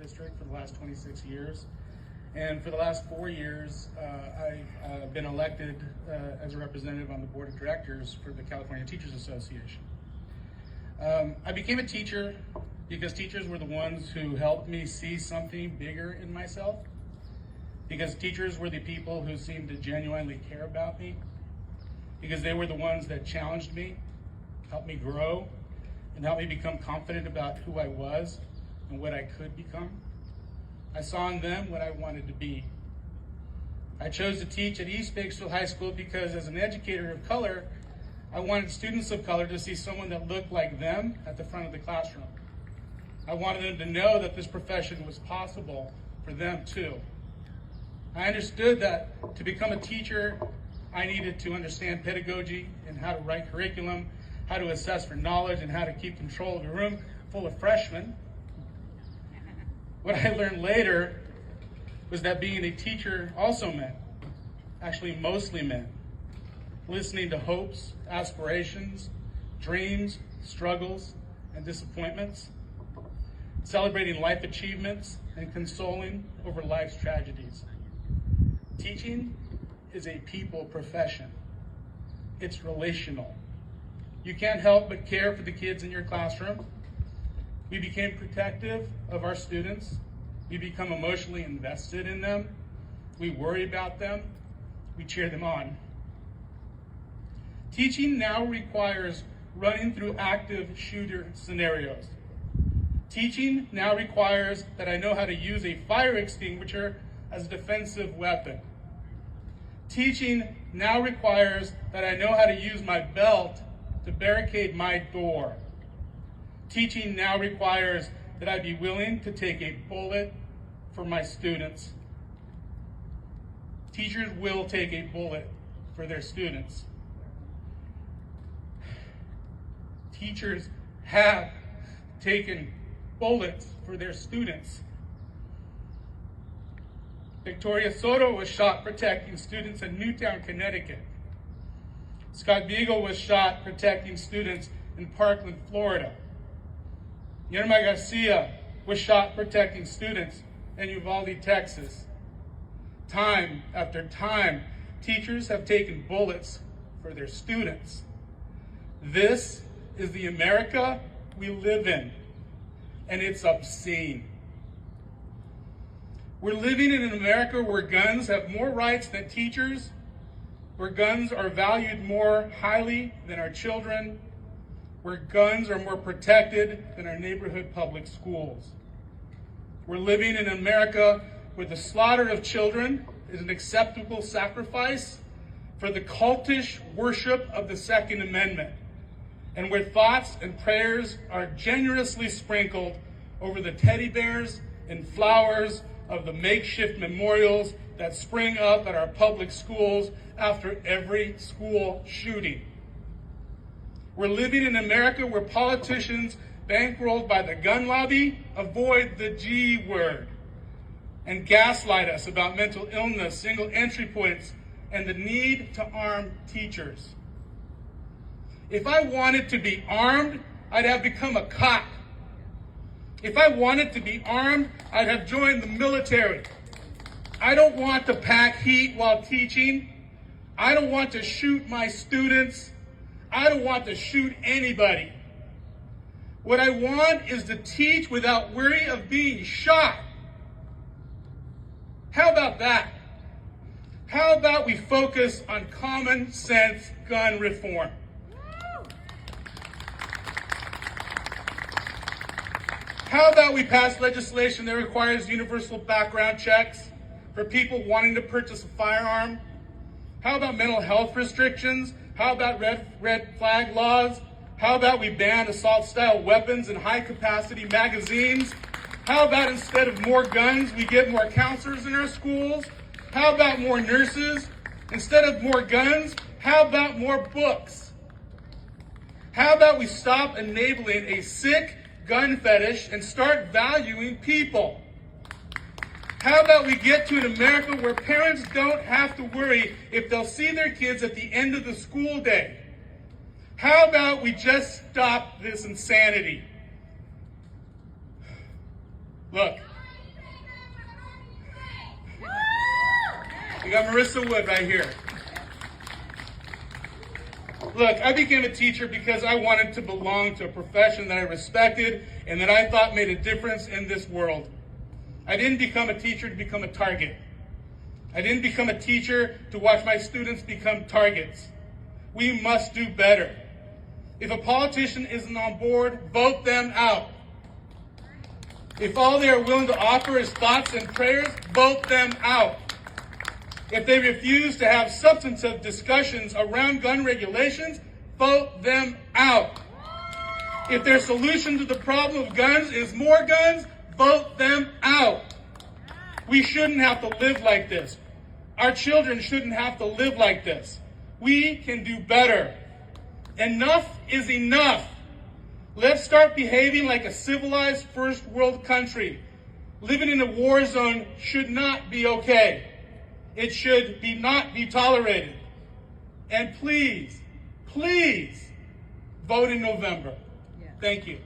district for the last 26 years. And for the last 4 years, I've been elected as a representative on the board of directors for the California Teachers Association. I became a teacher because teachers were the ones who helped me see something bigger in myself, because teachers were the people who seemed to genuinely care about me, because they were the ones that challenged me, helped me grow, and helped me become confident about who I was and what I could become. I saw in them what I wanted to be. I chose to teach at East Bakersfield High School because as an educator of color, I wanted students of color to see someone that looked like them at the front of the classroom. I wanted them to know that this profession was possible for them too. I understood that to become a teacher, I needed to understand pedagogy and how to write curriculum, how to assess for knowledge, and how to keep control of a room full of freshmen. What I learned later was that being a teacher also meant, actually mostly meant, listening to hopes, aspirations, dreams, struggles, and disappointments, celebrating life achievements, and consoling over life's tragedies. Teaching is a people profession. It's relational. You can't help but care for the kids in your classroom. We become protective of our students. We become emotionally invested in them. We worry about them. We cheer them on. Teaching now requires running through active shooter scenarios. Teaching now requires that I know how to use a fire extinguisher as a defensive weapon. Teaching now requires that I know how to use my belt to barricade my door. Teaching now requires that I be willing to take a bullet for my students. Teachers will take a bullet for their students. Teachers have taken bullets for their students. Victoria Soto was shot protecting students in Newtown, Connecticut. Scott Beagle was shot protecting students in Parkland, Florida. Yerma Garcia was shot protecting students in Uvalde, Texas. Time after time, teachers have taken bullets for their students. This is the America we live in, and it's obscene. We're living in an America where guns have more rights than teachers, where guns are valued more highly than our children, where guns are more protected than our neighborhood public schools. We're living in America where the slaughter of children is an acceptable sacrifice for the cultish worship of the Second Amendment, and where thoughts and prayers are generously sprinkled over the teddy bears and flowers of the makeshift memorials that spring up at our public schools after every school shooting. We're living in America where politicians bankrolled by the gun lobby avoid the G word and gaslight us about mental illness, single entry points, and the need to arm teachers. If I wanted to be armed, I'd have become a cop. If I wanted to be armed, I'd have joined the military. I don't want to pack heat while teaching. I don't want to shoot my students. I don't want to shoot anybody. What I want is to teach without worry of being shot. How about that? How about we focus on common sense gun reform? How about we pass legislation that requires universal background checks for people wanting to purchase a firearm? How about mental health restrictions? How about red flag laws? How about we ban assault-style weapons and high-capacity magazines? How about instead of more guns, we get more counselors in our schools? How about more nurses? Instead of more guns, how about more books? How about we stop enabling a sick gun fetish and start valuing people? How about we get to an America where parents don't have to worry if they'll see their kids at the end of the school day? How about we just stop this insanity? Look, got Marissa Wood right here. Look, I became a teacher because I wanted to belong to a profession that I respected and that I thought made a difference in this world. I didn't become a teacher to become a target. I didn't become a teacher to watch my students become targets. We must do better. If a politician isn't on board, vote them out. If all they are willing to offer is thoughts and prayers, vote them out. If they refuse to have substantive discussions around gun regulations, vote them out. If their solution to the problem of guns is more guns, vote them out. We shouldn't have to live like this. Our children shouldn't have to live like this. We can do better. Enough is enough. Let's start behaving like a civilized first world country. Living in a war zone should not be okay. It should not be tolerated. And please, please vote in November. Thank you.